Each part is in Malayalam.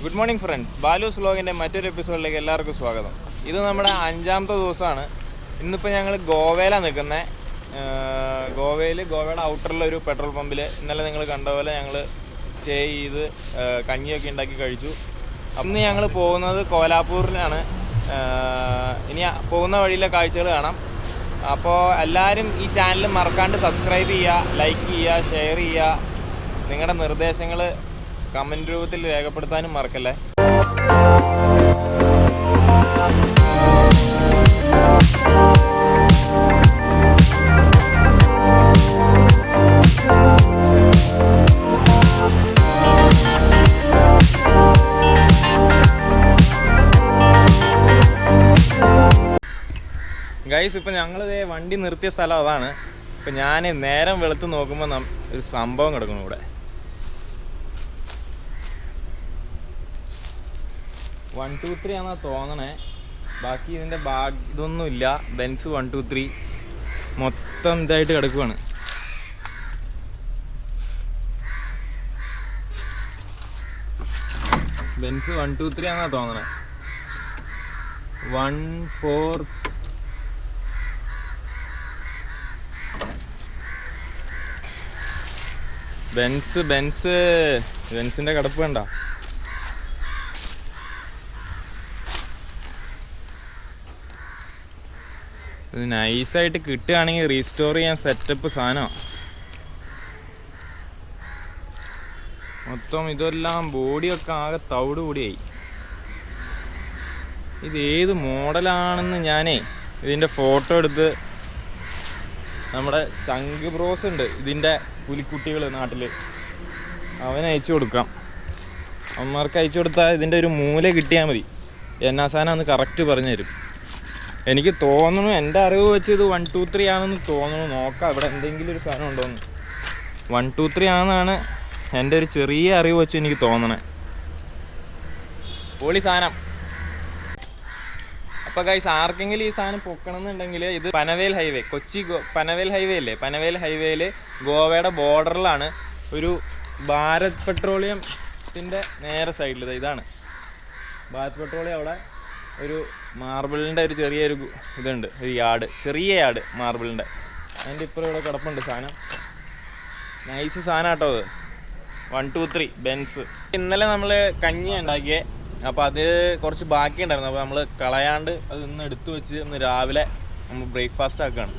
ഗുഡ് മോർണിംഗ് ഫ്രണ്ട്സ്, ബാലൂസ് വ്ലോഗിൻ്റെ മറ്റൊരു എപ്പിസോഡിലേക്ക് എല്ലാവർക്കും സ്വാഗതം. ഇത് നമ്മുടെ 5ാമത്തെ ദിവസമാണ്. ഇന്നിപ്പോൾ ഞങ്ങൾ ഗോവയിലാണ് നിൽക്കുന്നത്. ഗോവയുടെ ഔട്ടറിലൊരു പെട്രോൾ പമ്പിൽ ഇന്നലെ നിങ്ങൾ കണ്ട പോലെ ഞങ്ങൾ സ്റ്റേ ചെയ്ത് കഞ്ഞിയൊക്കെ ഉണ്ടാക്കി കഴിച്ചു. അന്ന് ഞങ്ങൾ പോകുന്നത് കോലാപ്പൂരിലാണ്. ഇനി പോകുന്ന വഴിയിലെ കാഴ്ചകൾ കാണാം. അപ്പോൾ എല്ലാവരും ഈ ചാനൽ മറക്കാണ്ട് സബ്സ്ക്രൈബ് ചെയ്യുക, ലൈക്ക് ചെയ്യുക, ഷെയർ ചെയ്യുക. നിങ്ങളുടെ നിർദ്ദേശങ്ങൾ കമൻറ്റ് രൂപത്തിൽ രേഖപ്പെടുത്താനും മറക്കല്ലേ. ഗൈസ്, ഇപ്പം ഞങ്ങൾ വണ്ടി നിർത്തിയ സ്ഥലം അതാണ്. ഇപ്പം ഞാൻ നേരം വെളുത്ത് നോക്കുമ്പോൾ ഒരു സംഭവം കിടക്കുന്നു ഇവിടെ. 123 ആണെന്നാണ് തോന്നണേ. ബാക്കി ഇതിൻ്റെ ഇതൊന്നുമില്ല. ബെൻസ് 123 മൊത്തം ഇതായിട്ട് കിടക്കുവാണ്. ബെൻസ് 123 ആണെന്നാണ് തോന്നണേ. 14 ബെൻസിൻ്റെ കിടപ്പ് വേണ്ട. ഇത് നൈസായിട്ട് കിട്ടുകയാണെങ്കിൽ റീസ്റ്റോർ ചെയ്യാൻ സെറ്റപ്പ് സാധനമാണ്. മൊത്തം ഇതെല്ലാം ബോഡിയൊക്കെ ആകെ തവിട് കൂടിയായി. ഇത് ഏത് മോഡലാണെന്ന് ഞാനേ ഇതിൻ്റെ ഫോട്ടോ എടുത്ത് നമ്മുടെ ചങ്ക് ബ്രോസ് ഉണ്ട്, ഇതിൻ്റെ പുലിക്കുട്ടികൾ നാട്ടിൽ, അവന് അയച്ചു കൊടുക്കാം. അവന്മാർക്ക് അയച്ചു കൊടുത്താൽ ഇതിൻ്റെ ഒരു മൂല കിട്ടിയാൽ മതി. എന്നാ സാധനമാണെന്ന് കറക്റ്റ് പറഞ്ഞു തരും. എനിക്ക് തോന്നുന്നു, എൻ്റെ അറിവ് വെച്ച് ഇത് 123 ആണെന്ന് തോന്നുന്നു. നോക്കാം ഇവിടെ എന്തെങ്കിലും ഒരു സാധനം ഉണ്ടോയെന്ന്. 123 ആണെന്നാണ് എൻ്റെ ഒരു ചെറിയ അറിവ് വെച്ച് എനിക്ക് തോന്നണേ. പൊളി സാധനം. അപ്പോൾ ഗൈസ്, ആർക്കെങ്കിലും ഈ സാധനം പൊക്കണമെന്നുണ്ടെങ്കിൽ ഇത് പനവേൽ ഹൈവേ, പനവേൽ ഹൈവേ അല്ലേ, പനവേൽ ഹൈവേയിൽ ഗോവയുടെ ബോർഡറിലാണ്. ഒരു ഭാരത് പെട്രോളിയത്തിൻ്റെ നേരെ സൈഡിൽ ഇതാണ് ഭാരത് പെട്രോളിയം. അവിടെ ഒരു മാർബിളിൻ്റെ ഒരു ചെറിയൊരു ഇതുണ്ട്, ഒരു ചെറിയ യാർഡ് മാർബിളിൻ്റെ. അതിൻ്റെ ഇപ്പുറം ഇവിടെ കിടപ്പുണ്ട് സാധനം. നൈസ് സാധനം കേട്ടോ അത്. 123 ബെൻസ്. ഇന്നലെ നമ്മൾ കഞ്ഞി ഉണ്ടാക്കിയേ, അപ്പോൾ അത് കുറച്ച് ബാക്കി ഉണ്ടായിരുന്നു. അപ്പോൾ നമ്മൾ കളയാണ്ട് അത് ഇന്ന് എടുത്തു വെച്ച് ഇന്ന് രാവിലെ നമ്മൾ ബ്രേക്ക്ഫാസ്റ്റ് ആക്കുകയാണ്.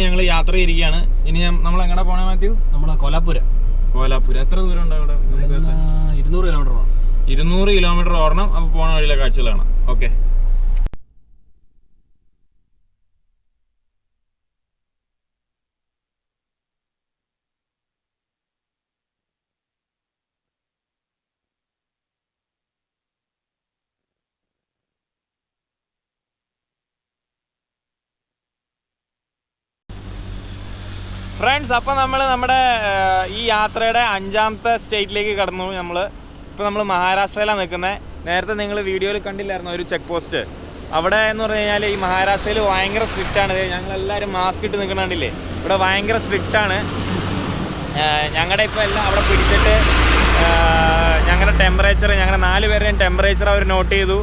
ഞങ്ങൾ യാത്ര ചെയ്തിരിക്കുകയാണ്. ഇനി നമ്മൾ എങ്ങനെ പോണേ മാത്യു? നമ്മൾ കോലാപ്പൂര്. എത്ര ദൂരം ഉണ്ട് അവിടെ? 200 കിലോമീറ്റർ ഓടണം. 200 കിലോമീറ്റർ ഓടണം. അപ്പോൾ പോണ വഴിയിലെ കാഴ്ചകളാണ്. ഓക്കെ. ഫ്രണ്ട്സ്, അപ്പോൾ നമ്മുടെ ഈ യാത്രയുടെ 5ാമത്തെ സ്റ്റേറ്റിലേക്ക് കടന്നു. ഇപ്പോൾ നമ്മൾ മഹാരാഷ്ട്രയിലാണ് നിൽക്കുന്നത്. നേരത്തെ നിങ്ങൾ വീഡിയോയിൽ കണ്ടില്ലായിരുന്നു ഒരു ചെക്ക് പോസ്റ്റ്. അവിടെ എന്ന് പറഞ്ഞു കഴിഞ്ഞാൽ ഈ മഹാരാഷ്ട്രയിൽ ഭയങ്കര സ്ട്രിക്റ്റാണ്. ഞങ്ങളെല്ലാവരും മാസ്ക് ഇട്ട് നിൽക്കണണ്ടില്ലേ, ഇവിടെ ഭയങ്കര സ്ട്രിക്റ്റാണ്. ഞങ്ങളുടെ ഇപ്പോൾ എല്ലാം അവിടെ പിടിച്ചിട്ട് ഞങ്ങളുടെ ടെമ്പറേച്ചർ, ഞങ്ങളുടെ 4 പേരുടെയും ടെമ്പറേച്ചർ അവർ നോട്ട് ചെയ്തു.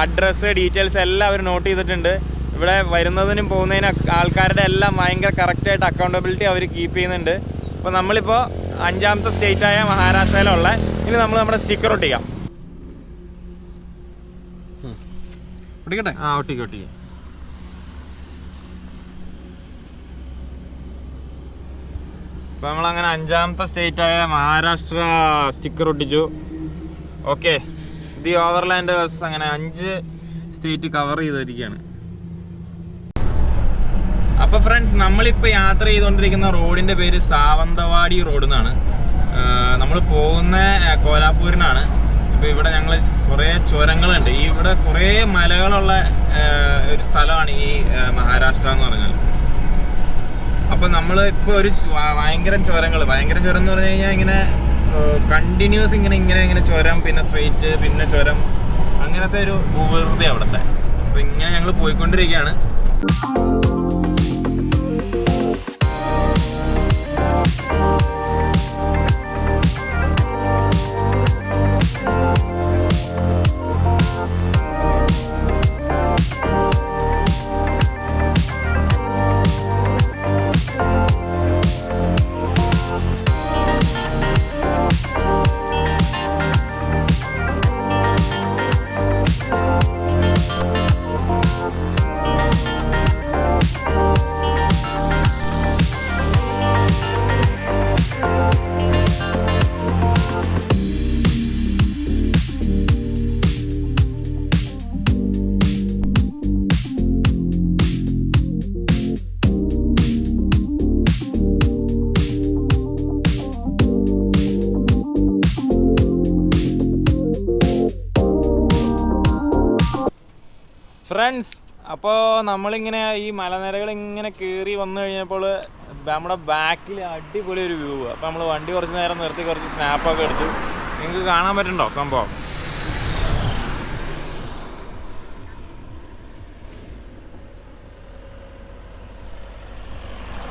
അഡ്രസ്സ്, ഡീറ്റെയിൽസ് എല്ലാം അവർ നോട്ട് ചെയ്തിട്ടുണ്ട്. ഇവിടെ വരുന്നതിനും പോകുന്നതിനും ആൾക്കാരുടെ എല്ലാം ഭയങ്കര കറക്റ്റായിട്ട് അക്കൗണ്ടബിലിറ്റി അവർ കീപ്പ് ചെയ്യുന്നുണ്ട്. അപ്പോൾ നമ്മളിപ്പോൾ 5ാമത്തെ സ്റ്റേറ്റായ മഹാരാഷ്ട്രയിലുള്ള. ഇനി നമ്മൾ നമ്മുടെ സ്റ്റിക്കർ ഒട്ടിക്കാം. ഒട്ടിക്കാം. അപ്പോൾ നമ്മളങ്ങനെ 5ാമത്തെ സ്റ്റേറ്റായ മഹാരാഷ്ട്ര സ്റ്റിക്കർ ഒട്ടിച്ചു. Okay, the overlanders. അങ്ങനെ 5 സ്റ്റേറ്റ് കവർ ചെയ്തിരിക്കുകയാണ്. ഫ്രണ്ട്സ്, നമ്മളിപ്പോൾ യാത്ര ചെയ്തുകൊണ്ടിരിക്കുന്ന റോഡിൻ്റെ പേര് സാവന്തവാടി റോഡ് എന്നാണ്. നമ്മൾ പോകുന്ന കോലാപ്പൂരിനാണ്. ഇപ്പോൾ ഇവിടെ ഞങ്ങൾ കുറേ ചുരങ്ങളുണ്ട്. ഇവിടെ കുറേ മലകളുള്ള ഒരു സ്ഥലമാണ് ഈ മഹാരാഷ്ട്ര എന്ന് പറഞ്ഞാൽ. അപ്പോൾ നമ്മൾ ഇപ്പോൾ ഒരു ഭയങ്കര ചുരം എന്ന് പറഞ്ഞു കഴിഞ്ഞാൽ ഇങ്ങനെ കണ്ടിന്യൂസ് ഇങ്ങനെ ചുരം, പിന്നെ സ്ട്രെയിറ്റ്, പിന്നെ ചുരം, അങ്ങനത്തെ ഒരു ഭൂപ്രകൃതി അവിടുത്തെ. അപ്പോൾ ഇങ്ങനെ ഞങ്ങൾ പോയിക്കൊണ്ടിരിക്കുകയാണ്. ഫ്രണ്ട്സ്, അപ്പോൾ നമ്മളിങ്ങനെ ഈ മലനിരകൾ ഇങ്ങനെ കയറി വന്നു കഴിഞ്ഞപ്പോൾ നമ്മുടെ ബാക്കിൽ അടിപൊളി ഒരു വ്യൂ. അപ്പോൾ നമ്മൾ വണ്ടി കുറച്ച് നേരം നിർത്തി കുറച്ച് സ്നാപ്പൊക്കെ എടുത്തു. നിങ്ങൾക്ക് കാണാൻ പറ്റുന്നുണ്ടോ സംഭവം?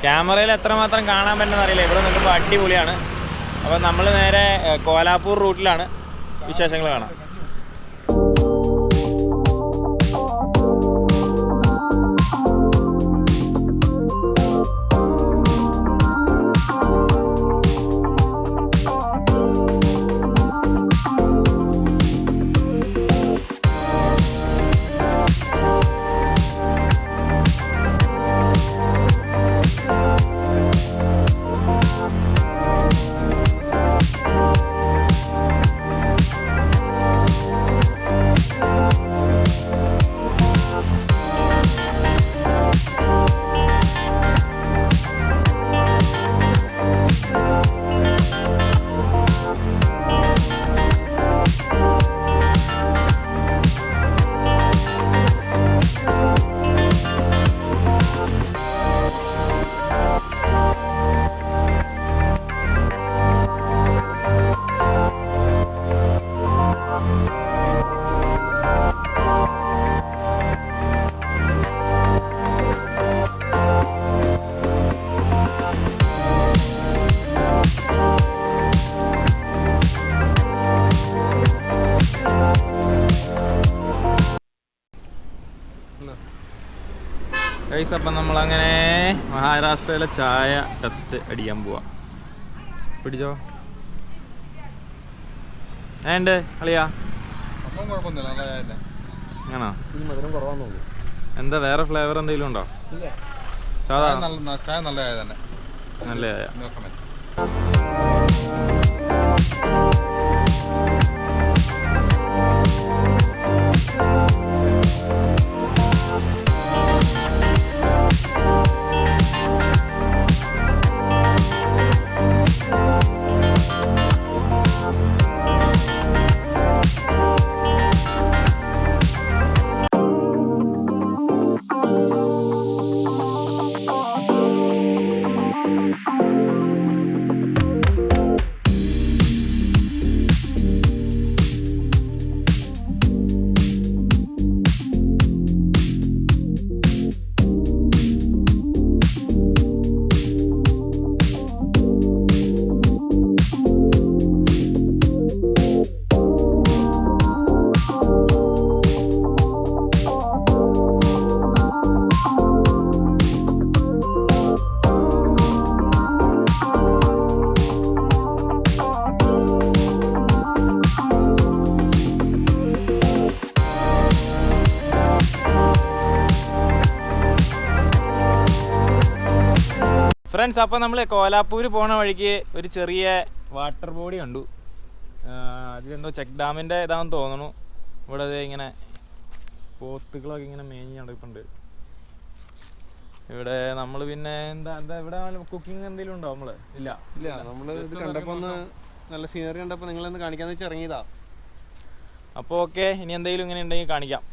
ക്യാമറയിൽ എത്രമാത്രം കാണാൻ പറ്റുമെന്ന് അറിയില്ല. ഇവിടെ നിൽക്കുമ്പോൾ അടിപൊളിയാണ്. അപ്പോൾ നമ്മൾ നേരെ കോലാപ്പൂർ റൂട്ടിലാണ്. വിശേഷങ്ങൾ കാണാം. ഗൈസ്, അപ്പം നമ്മളങ്ങനെ മഹാരാഷ്ട്രയിലെ ചായ ടെസ്റ്റ് അടിക്കാൻ പോവാം. പിടിച്ചോ. ഏണ്ട് അളിയാ? ആണോ? എന്താ വേറെ ഫ്ലേവർ എന്തെങ്കിലും ഉണ്ടോ? സാധാ ചായ നല്ല ചായ തന്നെ. നല്ല ചായ. ഫ്രണ്ട്സ്, അപ്പോൾ നമ്മൾ കോലാപ്പൂർ പോണ വഴിക്ക് ഒരു ചെറിയ വാട്ടർ ബോഡി കണ്ടു. അതിലെന്തോ ചെക്ക് ഡാമിൻ്റെ ഇതാണെന്ന് തോന്നുന്നു. ഇവിടെ ഇങ്ങനെ പോത്തുകളൊക്കെ ഇങ്ങനെ മേഞ്ഞ് നടക്കുന്നുണ്ട്. ഇവിടെ നമ്മൾ പിന്നെ എന്താ എന്താ ഇവിടെ കുക്കിംഗ് എന്തെങ്കിലും ഉണ്ടോ നമ്മള്? ഇല്ല ഇല്ല, നമ്മൾ ഇത് കണ്ടപ്പോൾ ഒന്ന് നല്ല സീനറി കണ്ടപ്പോൾ നിങ്ങളൊന്ന് കാണിക്കാന്ന് വെച്ച് ഇറങ്ങിയതാ. അപ്പോൾ ഓക്കെ, ഇനി എന്തെങ്കിലും ഇങ്ങനെ ഉണ്ടെങ്കിൽ കാണിക്കാം.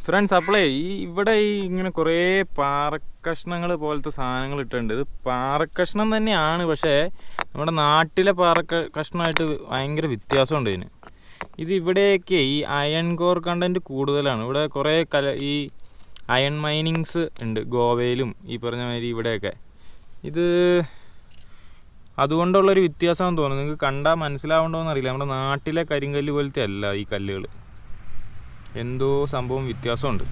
ഫ്രണ്ട്സ്, അപ്പോളേ ഇവിടെ ഇങ്ങനെ കുറേ പാറക്കഷ്ണങ്ങൾ പോലത്തെ സാധനങ്ങൾ ഇട്ടിട്ടുണ്ട്. ഇത് പാറക്കഷ്ണം തന്നെയാണ്, പക്ഷേ നമ്മുടെ നാട്ടിലെ പാറക്കഷ്ണമായിട്ട് ഭയങ്കര വ്യത്യാസമുണ്ട് ഇതിന്. ഇത് ഇവിടെയൊക്കെ ഈ അയൺ കോർ കണ്ടൻറ്റ് കൂടുതലാണ്. ഇവിടെ കുറേ ഈ അയൺ മൈനിങ്സ് ഉണ്ട് ഗോവയിലും ഈ പറഞ്ഞ മാതിരി ഇവിടെയൊക്കെ. ഇത് അതുകൊണ്ടുള്ളൊരു വ്യത്യാസമാണെന്ന് തോന്നുന്നു. നിങ്ങൾക്ക് കണ്ടാൽ മനസ്സിലാവുണ്ടോയെന്ന് അറിയില്ല. നമ്മുടെ നാട്ടിലെ കരിങ്കല്ല് പോലത്തെ അല്ല ഈ കല്ലുകൾ. എന്തോ സംഭവം വ്യത്യാസമുണ്ട്.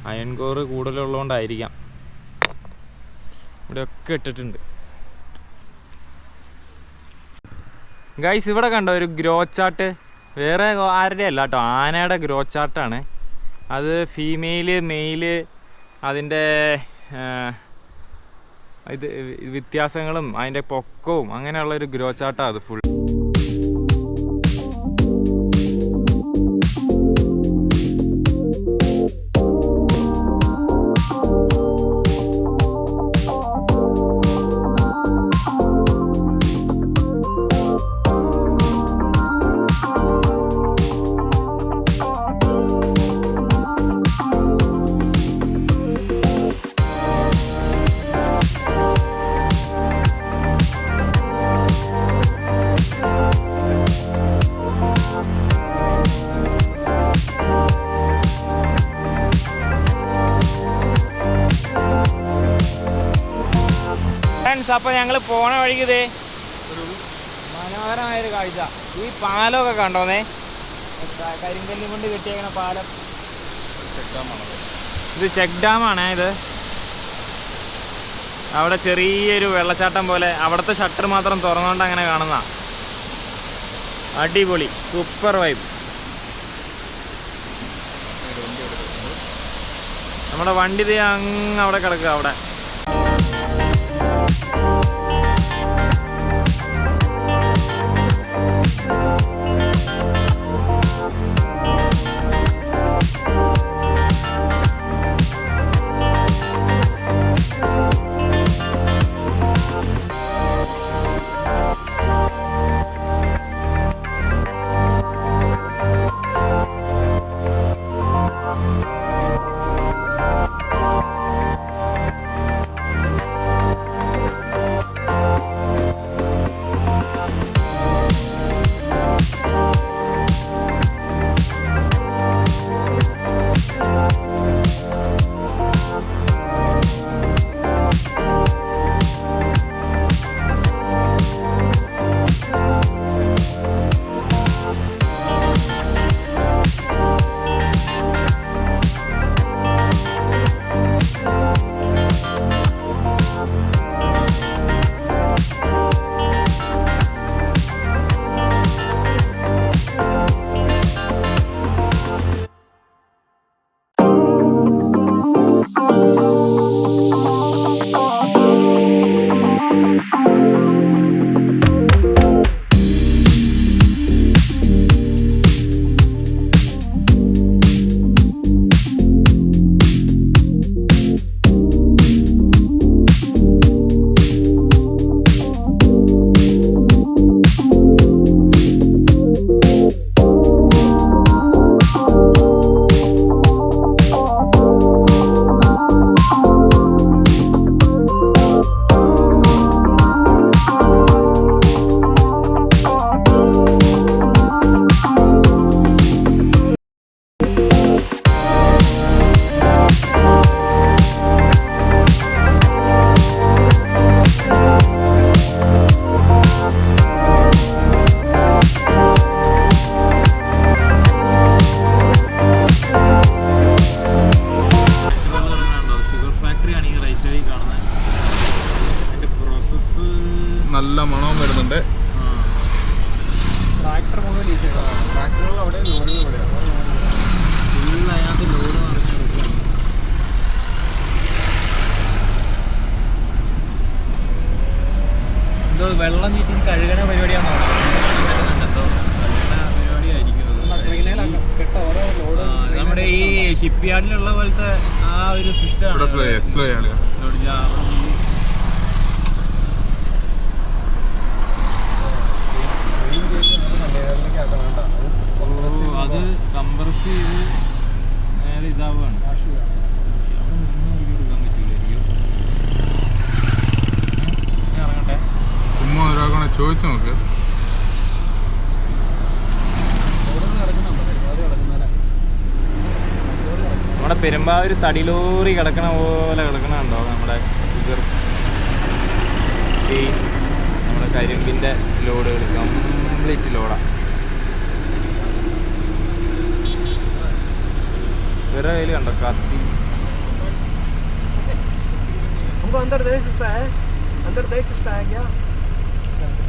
അയൺ കോർ കൂടുതലുള്ളതുകൊണ്ടായിരിക്കാം. ഇവിടെയൊക്കെ ഇട്ടിട്ടുണ്ട്. ഗൈസ്, ഇവിടെ കണ്ടോ ഒരു ഗ്രോച്ചാട്ട്? വേറെ ആരുടെ അല്ല കേട്ടോ, ആനയുടെ ഗ്രോച്ചാട്ടാണ് അത്. ഫീമെയില് മെയില് അതിൻ്റെ ഇത് വ്യത്യാസങ്ങളും അതിൻ്റെ പൊക്കവും അങ്ങനെയുള്ളൊരു ഗ്രോച്ചാട്ടാണ് അത് ഫുൾ. അപ്പോൾ ഞങ്ങൾ പോണ വഴിക്ക് ഇതേ ഒരു മനോഹരമായൊരു കാഴ്ച. ഈ പാലമൊക്കെ കണ്ടോന്നേ, കരിങ്കല്ലും കൊണ്ട് കെട്ടിയേക്കണ പാലം. ഇത് ചെക്ക് ഡാമാണ്. ഇത് അവിടെ ചെറിയൊരു വെള്ളച്ചാട്ടം പോലെ, അവിടുത്തെ ഷട്ടർ മാത്രം തുറന്നുകൊണ്ട് അങ്ങനെ കാണുന്ന അടിപൊളി സൂപ്പർ വൈബ്. നമ്മുടെ വണ്ടി ഇത് അങ്ങ് അവിടെ കിടക്കുക. അവിടെ നല്ല മണവും വരുന്നുണ്ട്. ട്രാക്ടർ മുഴുവൻ ഈ സൈഡാണ്. ട്രാക്ടറുകൾ അവിടെ, ലോറികൾ ഇവിടെയാണ്. ഫുൾ അതിനകത്ത് ലോഡ് നിറച്ചെടുക്കുകയാണ്. എന്തോ വെള്ളം ചീറ്റി കഴുകണ പരിപാടിയാണോ? എന്തോ കഴുകണ പരിപാടിയായിരിക്കുന്നത്. കെട്ട ഓരോ ലോഡ് നമ്മുടെ ഈ ഷിപ്പ് യാർഡിലുള്ള പോലത്തെ ആ ഒരു സിസ്റ്റം ഇവിടെ സ്ലോ ആണ്. അത് കംപ്രസ് ചെയ്ത് നേരെ ഇതാവുകയാണ്. എടുക്കാൻ പറ്റില്ലായിരിക്കും. ഇറങ്ങട്ടെ. ചുമ്മാ ഒരാൾക്കാണ് ചോദിച്ചു നോക്ക്. നമ്മുടെ പെരുമ്പാവൂർ തടി ലോറി കിടക്കണ പോലെ കിടക്കണുണ്ടോ നമ്മുടെ ഷുഗർ നമ്മുടെ കരിമ്പിൻ്റെ ലോഡുകൾ കംപ്ലീറ്റ് ലോഡാണ്. വേറെ കയ്യിൽ കണ്ടോ കത്തി. हमको अंदर देख सकता है, अंदर देख सकता है क्या?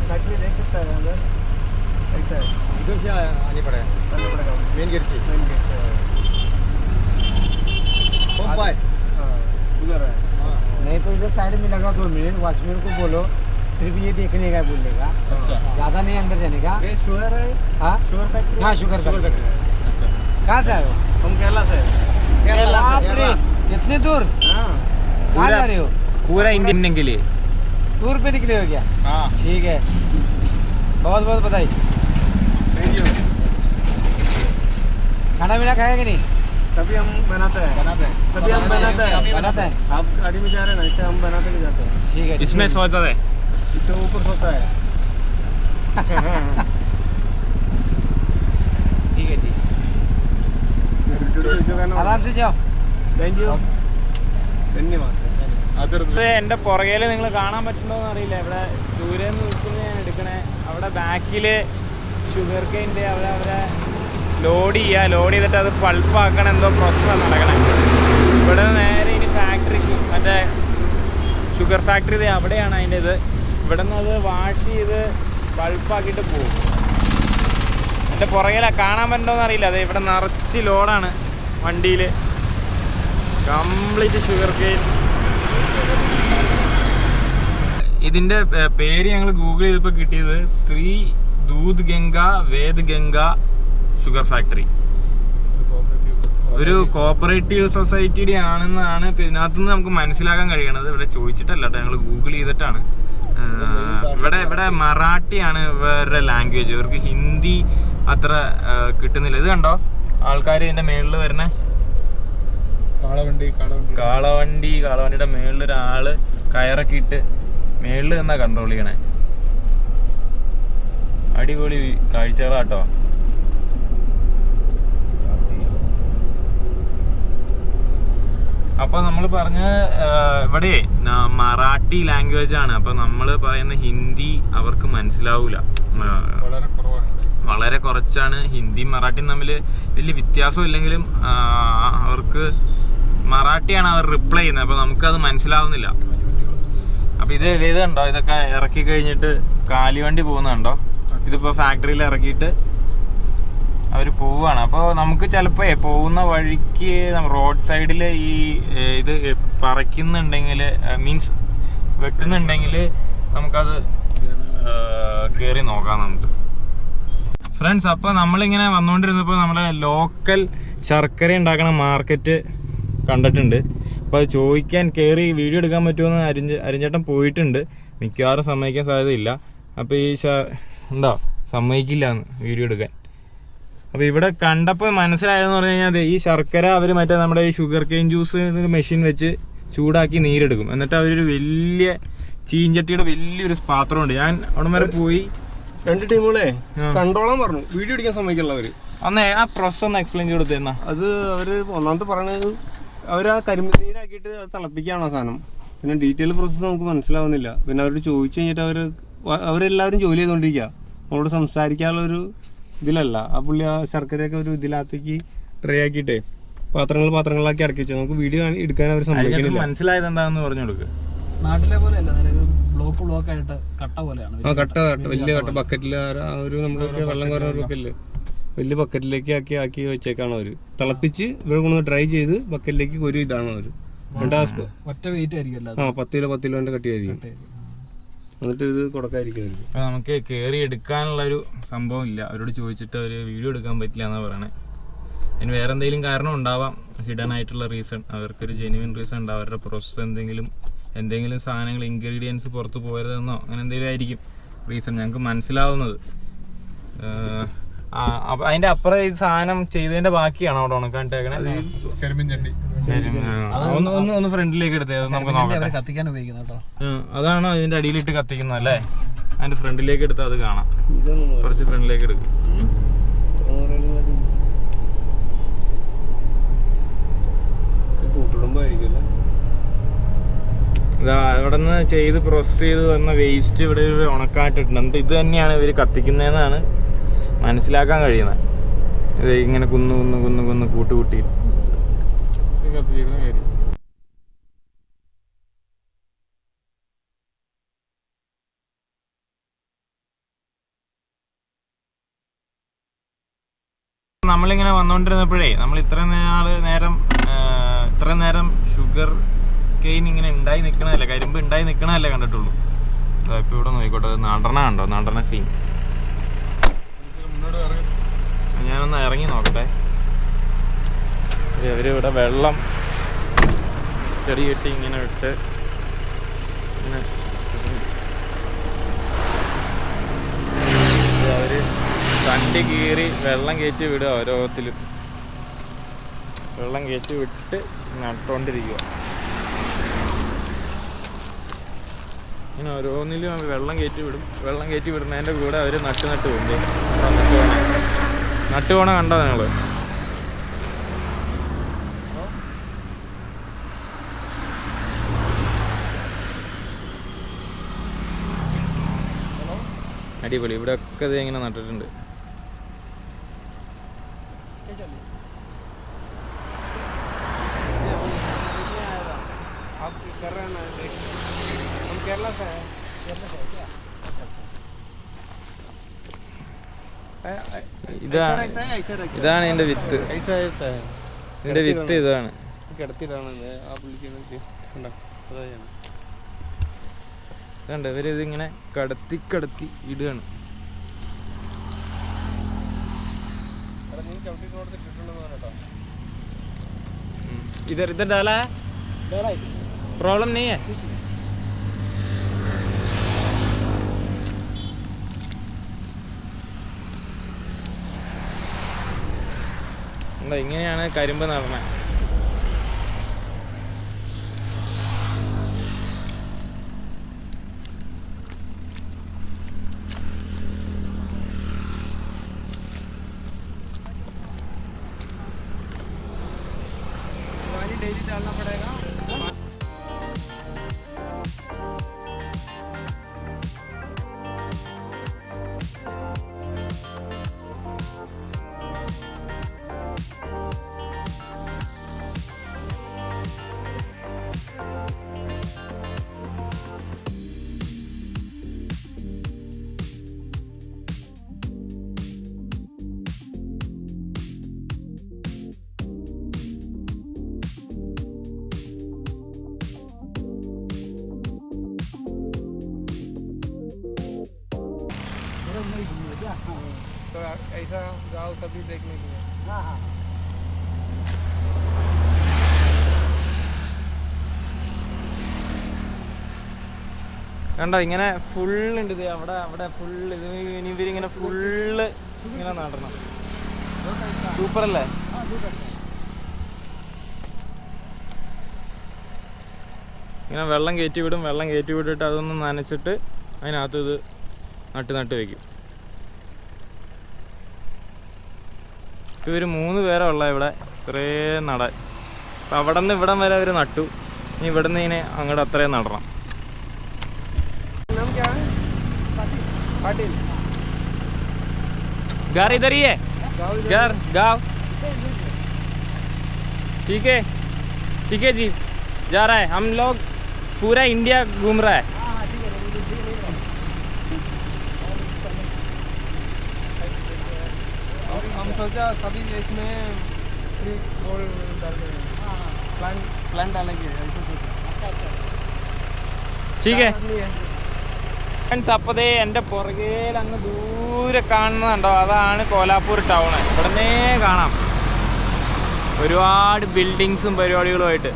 फैक्ट्री देख सकता है अंदर? ऐसा है, इधर से आने पड़ेगा मेन गेट से। पंप है, उधर है। नहीं तो इधर साइड में लगा 2 मिनट, वॉचमैन को बोलो सिर्फ ये देखने का बोलेगा, ज़्यादा नहीं अंदर जाने का। ये शुगर है, हाँ शुगर फैक्ट्री। हाँ शुगर फैक्ट्री। कहाँ से आए हो? हम केरला से। बाप रे, इतने दूर हाँ, कहाँ जा रहे हो? पूरा इंडियन के लिए टूर पे निकले हो क्या? हाँ ठीक है, बहुत बहुत बधाई। Thank you. खाना पीना खाया कि नहीं? सभी हम बनाते हैं, सभी हम बनाते हैं। बनाते हैं। आप गाड़ी में जा रहे हैं ना, इससे हम बनाते भी जाते हैं। ठीक है। इसमें सोचा है इससे ऊपर सोता है। ठीक है ठीक। आराम से जाओ। थैंक यू, धन्यवाद। ഇത് എൻ്റെ പുറകിൽ നിങ്ങൾ കാണാൻ പറ്റുന്നുണ്ടോയെന്ന് അറിയില്ല. ഇവിടെ ദൂരെ നിന്ന് നിൽക്കുന്ന ഞാൻ എടുക്കണേ. അവിടെ ബാക്കിൽ ഷുഗർ കെയിൻ്റെ അവരെ ലോഡ് ചെയ്തിട്ട് അത് പൾപ്പാക്കണം, എന്തോ പ്രോസസ്സാണ് നടക്കണേ. ഇവിടെ നേരെ ഇനി ഫാക്ടറി മറ്റേ ഷുഗർ ഫാക്ടറി ഇത് അവിടെയാണ് അതിൻ്റെ ഇത്. ഇവിടെ നിന്ന് അത് വാഷ് ചെയ്ത് പൾപ്പാക്കിയിട്ട് പോകും. എൻ്റെ പുറകിലാണ് കാണാൻ പറ്റുന്നുണ്ടോയെന്ന് അറിയില്ല. അത് ഇവിടെ നിറച്ച് ലോഡാണ് വണ്ടിയിൽ, കംപ്ലീറ്റ് ഷുഗർ കെയിൻ. ഇതിൻ്റെ പേര് ഞങ്ങൾ ഗൂഗിൾ ചെയ്തപ്പോൾ കിട്ടിയത് ശ്രീ ദൂത് ഗംഗ വേദ് ഗംഗ ഷുഗർ ഫാക്ടറി. ഒരു കോപ്പറേറ്റീവ് സൊസൈറ്റിയുടെ ആണെന്നാണ് ഇതിനകത്ത് നിന്ന് നമുക്ക് മനസ്സിലാക്കാൻ കഴിയണത്. ഇവിടെ ചോദിച്ചിട്ടല്ല കേട്ടോ, ഞങ്ങൾ ഗൂഗിൾ ചെയ്തിട്ടാണ്. ഇവിടെ മറാഠിയാണ് ഇവരുടെ ലാംഗ്വേജ്. ഇവർക്ക് ഹിന്ദി അത്ര കിട്ടുന്നില്ല. ഇത് കണ്ടോ ആൾക്കാർ ഇതിൻ്റെ മേളിൽ വരുന്ന കാളവണ്ടിയുടെ മേളിൽ ഒരാള് കയറൊക്കെ ഇട്ട് മേളിൽ നിന്നാ കൺട്രോൾ ചെയ്യണേ. അടിപൊളി കാഴ്ചകളാട്ടോ. അപ്പൊ നമ്മൾ പറഞ്ഞ ഇവിടെ മറാഠി ലാംഗ്വേജ് ആണ്. അപ്പൊ നമ്മൾ പറയുന്ന ഹിന്ദി അവർക്ക് മനസ്സിലാവൂല, വളരെ കുറച്ചാണ്. ഹിന്ദിയും മറാഠിയും തമ്മിൽ വലിയ വ്യത്യാസം ഇല്ലെങ്കിലും അവർക്ക് മറാഠിയാണ് അവർ റിപ്ലൈ ചെയ്യുന്നത്. അപ്പോൾ നമുക്കത് മനസ്സിലാവുന്നില്ല. അപ്പോൾ ഇത് കണ്ടോ, ഇതൊക്കെ ഇറക്കി കഴിഞ്ഞിട്ട് കാലിവണ്ടി പോകുന്നുണ്ടോ. ഇതിപ്പോൾ ഫാക്ടറിയിൽ ഇറക്കിയിട്ട് അവർ പോവുകയാണ്. അപ്പോൾ നമുക്ക് ചിലപ്പോൾ പോകുന്ന വഴിക്ക് റോഡ് സൈഡിൽ ഈ ഇത് പറിക്കുന്നുണ്ടെങ്കിൽ, മീൻസ് വെട്ടുന്നുണ്ടെങ്കിൽ നമുക്കത് കയറി നോക്കാം നമുക്ക്. ഫ്രണ്ട്സ്, അപ്പോൾ നമ്മളിങ്ങനെ വന്നുകൊണ്ടിരുന്നപ്പോൾ നമ്മുടെ ലോക്കൽ ശർക്കര ഉണ്ടാക്കണ മാർക്കറ്റ് കണ്ടിട്ടുണ്ട്. അപ്പോൾ അത് ചോദിക്കാൻ കയറി വീഡിയോ എടുക്കാൻ പറ്റുമെന്ന് അരിഞ്ചേട്ടൻ പോയിട്ടുണ്ട്. മിക്കവാറും സമ്മതിക്കാൻ സാധ്യതയില്ല. അപ്പോൾ ഈ ഉണ്ടോ സമ്മതിക്കില്ല എന്ന് വീഡിയോ എടുക്കാൻ. അപ്പോൾ ഇവിടെ കണ്ടപ്പോൾ മനസ്സിലായതെന്ന് പറഞ്ഞു കഴിഞ്ഞാൽ ഈ ശർക്കര അവർ മറ്റേ നമ്മുടെ ഈ ഷുഗർ കെയിൻ ജ്യൂസ് മെഷീൻ വെച്ച് ചൂടാക്കി നീരെടുക്കും. എന്നിട്ട് അവരൊരു വലിയ ചീഞ്ചട്ടിയുടെ വലിയൊരു പാത്രമുണ്ട്. ഞാൻ അവിടെ വരെ പോയി. 2 ടീമുകളെ കണ്ടോളാൻ പറഞ്ഞു, വീഡിയോ എടുക്കാൻ സമ്മതിക്കുള്ളവര്. അന്നേ ആ പ്രോസസ് ഒന്ന് എക്സ്പ്ലെയിൻ ചെയ്ത് കൊടുത്തേന്നാ. അത് അവര് ഒന്നാമത്തെ പറയണത് അവർ ആ കരിമ്പ് നീരാക്കിയിട്ട് അത് തിളപ്പിക്കുകയാണ് ആ സാധനം. പിന്നെ ഡീറ്റെയിൽ പ്രോസസ്സ് നമുക്ക് മനസ്സിലാവുന്നില്ല. പിന്നെ അവരോട് ചോദിച്ചു കഴിഞ്ഞിട്ട് അവരെല്ലാവരും ജോലി ചെയ്തുകൊണ്ടിരിക്കുക. നമ്മളോട് സംസാരിക്കാനുള്ളൊരു ഇതിലല്ല. ആ പുള്ളി ആ ശർക്കരയൊക്കെ ഒരു ഇതിനകത്തേക്ക് ട്രേ ആക്കിയിട്ടേ പാത്രങ്ങളാക്കി അടക്കി വെച്ചാൽ നമുക്ക് വീഡിയോ എടുക്കാൻ അവർ സമ്മതിക്കുന്നില്ല. മനസ്സിലായത് എന്താണെന്ന് പറഞ്ഞു കൊടുക്കുക. നാട്ടിലെ പോലെ അല്ല, അതായത് ബ്ലോക്ക് ആയിട്ട് കട്ട പോലെയാണ്. ആ കട്ട വലിയ കട്ട ബക്കറ്റിൽ ഒരു നമ്മുടെ വെള്ളം കുറഞ്ഞൊക്കെ ഇല്ലേ വലിയ ബക്കറ്റിലേക്ക് ആക്കി വെച്ചേക്കാണ് അവര്. തിളപ്പിച്ച് ഇവിടെ കൊണ്ടുവന്ന് ഡ്രൈ ചെയ്ത് ബക്കറ്റിലേക്ക് ഒരു ഇതാണ് അവര്. ഒറ്റ വെയിറ്റ് ആയിരിക്കും. ആ 10 കിലോന്റെ കട്ടിയായിരിക്കും. എന്നിട്ട് ഇത് കൊടുക്കാതിരിക്കും. നമുക്ക് കയറി എടുക്കാനുള്ള ഒരു സംഭവം ഇല്ല. അവരോട് ചോദിച്ചിട്ട് അവർ വീഡിയോ എടുക്കാൻ പറ്റില്ല എന്നാണ് പറയണത്. അതിന് വേറെ എന്തെങ്കിലും കാരണം ഉണ്ടാവാം, ഹിഡൻ ആയിട്ടുള്ള റീസൺ. അവർക്കൊരു ജെന്യുവൻ റീസൺ ഉണ്ടാവും. അവരുടെ പ്രോസസ്സ് എന്തെങ്കിലും സാധനങ്ങൾ ഇൻഗ്രീഡിയൻസ് പുറത്ത് പോയതെന്നോ അങ്ങനെ എന്തെങ്കിലും ആയിരിക്കും റീസൺ ഞങ്ങൾക്ക് മനസ്സിലാവുന്നത്. അതിന്റെ അപ്പുറം ഈ സാധനം ചെയ്തതിന്റെ ബാക്കിയാണോ അവിടെ ഉണക്കാനിട്ടേക്കണേ? കരിമ്പിൻ ചണ്ടി. ഒന്ന് ഫ്രണ്ടിലേക്ക് എടുത്തേ, നമുക്ക് നോക്കാം. കത്തിക്കാൻ ഉപയോഗിക്കുന്ന കേട്ടോ. അതാണോ ഇതിന്റെ അടിയിലിട്ട് കത്തിക്കുന്നത് അല്ലേ? അതിന്റെ ഫ്രണ്ടിലേക്ക് എടുത്താൽ അത് കാണാം. കുറച്ച് ഫ്രണ്ടിലേക്ക് എടുക്കും. ഇവിടെ നിന്ന് ചെയ്ത് പ്രോസസ് ചെയ്ത് വന്ന വേസ്റ്റ് ഇവിടെ ഉണക്കാട്ടിട്ടുണ്ട്. എന്നിട്ട് ഇത് തന്നെയാണ് ഇവർ കത്തിക്കുന്നതെന്നാണ് മനസ്സിലാക്കാൻ കഴിയുന്നത്. ഇത് ഇങ്ങനെ കുന്ന് കൂട്ടി കത്തിച്ചിരുന്ന കാര്യം. നമ്മളിങ്ങനെ വന്നുകൊണ്ടിരുന്നപ്പോഴേ നമ്മൾ ഇത്ര നേരം ഷുഗർ കെയിൻ ഇങ്ങനെ ഉണ്ടായി നിൽക്കണതല്ലേ, കരിമ്പ് ഉണ്ടായി നിൽക്കണതല്ലേ കണ്ടിട്ടുള്ളൂ. ഇപ്പോൾ ഇവിടെ നോക്കിക്കോട്ടെ, നടണ സീൻ. ഞാനൊന്ന് ഇറങ്ങി നോക്കട്ടെ. അവരിവിടെ വെള്ളം ചെടി കെട്ടി ഇങ്ങനെ ഇട്ട് ഇങ്ങനെ അവര് തണ്ടി കീറി വെള്ളം കയറ്റി വിടുക. ഓരോത്തിലും വെള്ളം കയറ്റി വിട്ട് നട്ടുകൊണ്ടിരിക്കുക. ഇങ്ങനെ ഓരോന്നിലും വെള്ളം കയറ്റി വിടും. വെള്ളം കയറ്റി വിടുന്നതിൻ്റെ കൂടെ അവർ നട്ട് പോകും. നട്ട് പോണ കണ്ടോ നിങ്ങൾ? അടിപൊളി. ഇവിടെ ഒക്കെ ഇത് ഇങ്ങനെ നട്ടിട്ടുണ്ട്. ഇതാണ് ഇതിന്റെ വിത്ത്. ഇതിന്റെ വിത്ത് ഇതാണ്. കണ്ടോ, ഇവരിതിങ്ങനെ കടത്തി ഇടുകയാണ്. इधर डाला है, प्रॉब्लम नहीं है. ഇങ്ങനെയാണ് കരിമ്പ് നടന്നത്. डेली डालना पड़ेगा. तो ऐसा गाँव सभी देखने के लिए. हाँ हाँ. കണ്ടോ ഇങ്ങനെ ഫുള്ളുണ്ട്. ഇത് അവിടെ ഫുള്ള് ഇത് ഇനി ഇവരിങ്ങനെ ഫുള്ള് ഇങ്ങനെ നടണം. സൂപ്പർ അല്ലേ? ഇങ്ങനെ വെള്ളം കയറ്റി വിട്ടിട്ട് അതൊന്ന് നനച്ചിട്ട് അതിനകത്ത് ഇത് നട്ട് വയ്ക്കും. ഇവർ 3 പേരെ ഉള്ള ഇവിടെ ഇത്രയും നടാൻ. അപ്പം അവിടെ നിന്ന് ഇവിടം വരെ അവർ നട്ടു. ഇനി ഇവിടെ നിന്ന് ഇങ്ങനെ അങ്ങോട്ട് അത്രയും നടണം. घर इधर ही है. घर गाँव ठीक है जी. जा रहा है. हम लोग पूरा इंडिया घूम रहा है। हम सोचा सभी देश में प्लान डालेंगे ऐसा सोचा। ठीक है ഫ്രണ്ട്സ്, അപ്പോൾ ദേ എൻ്റെ പുറകിൽ അങ്ങ് ദൂരെ കാണുന്നുണ്ടോ, അതാണ് കോലാപ്പൂർ ടൗൺ. ഇവിടുന്നേ കാണാം ഒരുപാട് ബിൽഡിങ്സും പരിപാടികളുമായിട്ട്.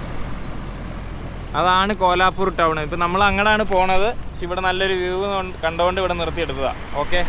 അതാണ് കോലാപ്പൂർ ടൗൺ. ഇപ്പം നമ്മൾ അങ്ങോട്ടാണ് പോണത്. പക്ഷെ ഇവിടെ നല്ലൊരു വ്യൂ കണ്ടുകൊണ്ട് ഇവിടെ നിർത്തിയെടുത്തതാണ്. ഓക്കെ.